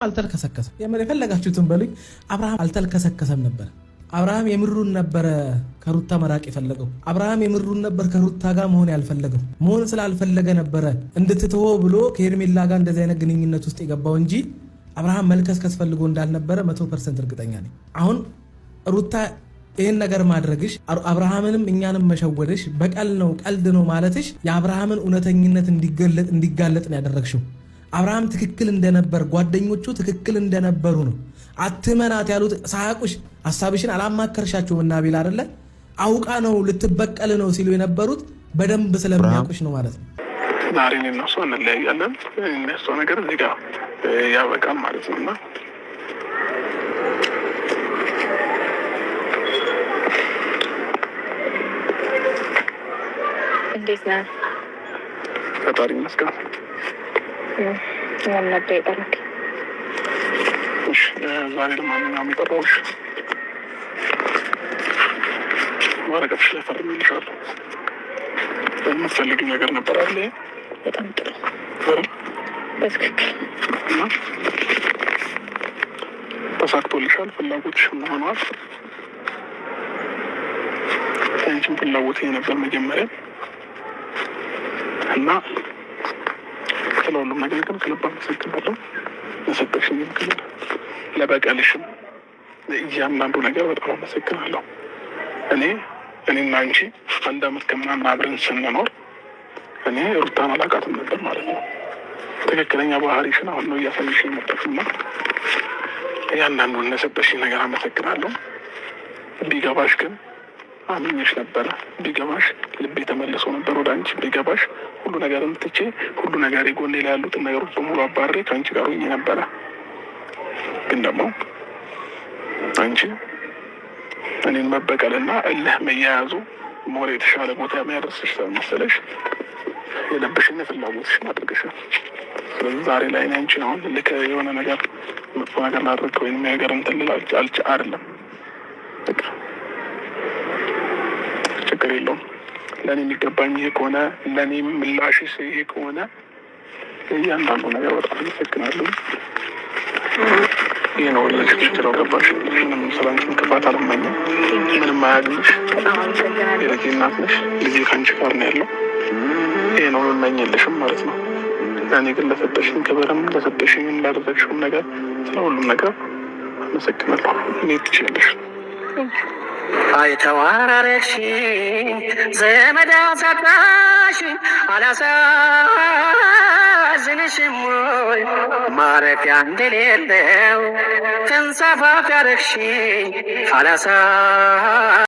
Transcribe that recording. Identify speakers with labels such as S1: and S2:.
S1: አልተልከሰከሰም። የፈለጋችሁትን በሉኝ። አብርሃም አልተልከሰከሰም ነበር። አብርሃም የምሩን ነበር ከሩታ መራቅ የፈለገው። አብርሃም የምሩን ነበር ከሩታ ጋር መሆን ያልፈለገው። መሆን ስላልፈለገ ነበር እንድትተወው ብሎ ከሄርሜላ ጋር እንደዚህ አይነት ግንኙነት ውስጥ የገባው እንጂ አብርሃም መልከስከስ ፈልጎ እንዳልነበረ 100% እርግጠኛ ነኝ። አሁን ሩታ ይህን ነገር ማድረግሽ አብርሃምንም እኛንም መሸወደሽ በቀል ነው ቀልድ ነው ማለትሽ የአብርሃምን እውነተኝነት እንዲጋለጥ ነው ያደረግሽው። አብርሃም ትክክል እንደነበር ጓደኞቹ ትክክል እንደነበሩ ነው አትመናት ያሉት። ሳያቁሽ ሐሳብሽን አላማከርሻቸውም እና ቢል አይደለ አውቃ ነው ልትበቀል ነው ሲሉ የነበሩት በደንብ ስለሚያውቁሽ ነው ማለት ነው።
S2: ዛሬ ነው እነሱ እንለያያለን እነሱ ነገር እዚህ ጋር ያበቃል ማለት ነውና
S3: እንዴት ነህ?
S2: ፈጣሪ ይመስገን።
S3: ምን ነበር የጠራክ?
S2: እሺ ዛሬ ለማንኛውም የጠራሁሽ ወረቀትሽ ላይ ፈርሜልሻለሁ። የምትፈልጊው ነገር ነበር አለ።
S3: በጣም ጥሩ በትክክል
S2: ተሳክቶልሻል። ፍላጎትሽ ሆኗል። አንቺም ፍላጎት ነበር መጀመሪያ እና ስለሁሉም ነገር ግን ከልብ አመሰግናለሁ። ለሰጠሽኝ ምክር ለበቀልሽም እያንዳንዱ ነገር በጣም አመሰግናለሁ። እኔና አንቺ 1 ዓመት ከምናምን አብረን ስንኖር እኔ ሩታን አላውቃትም ነበር ማለት ነው። ትክክለኛ ባህሪሽን አሁን ነው እያሳየሽ የመጣሽና እያንዳንዱን ለሰጠሽኝ ነገር አመሰግናለሁ። ቢገባሽ ግን አምኜሽ ነበረ። ቢገባሽ ልቤ ተመልሶ ነበር ወደ አንቺ። ቢገባሽ ሁሉ ነገር እንትቼ ሁሉ ነገር ጎኔ ላይ ያሉትን ነገሮች በሙሉ አባሬ ከአንቺ ጋር ሆኜ ነበረ። ግን ደግሞ አንቺ እኔን መበቀልና እልህ መያያዙ ሞር የተሻለ ቦታ የሚያደርስሽ ስለመሰለሽ የለብሽን ፍላጎትሽን አድርገሻል። ስለዚህ ዛሬ ላይ እኔ አንቺን አሁን ልክ የሆነ ነገር መጥፎ ነገር ላድርግ ወይም ነገር እንትን ልል አይደለም። በቃ ችግር የለውም። ለእኔ የሚገባኝ ይሄ ከሆነ ለእኔ ምላሽሽ ይሄ ከሆነ እያንዳንዱ ነገር በጣም አመሰግናለሁ። ይህ ነው ለችግር ገባሽ። ምንም ስለአንቺ እንቅፋት አልመኝም። ምንም አያግኝሽ። የልጄ እናት ነሽ። ልጄ ከአንቺ ጋር ነው ያለው። ይሄ ነው የምመኝልሽም ማለት ነው። እኔ ግን ለሰጠሽኝ ክብርም ለሰጠሽኝ ላደረግሽውም ነገር ስለ ሁሉም ነገር አመሰግናለሁ። እኔ ትችላለሽ።
S4: አይተዋራረሽ ዘመድ አሳጣሽ አላሳዝንሽም ወይ ማረፊያ እንደሌለው ተንሳፋፊ አረግሽኝ አላሳ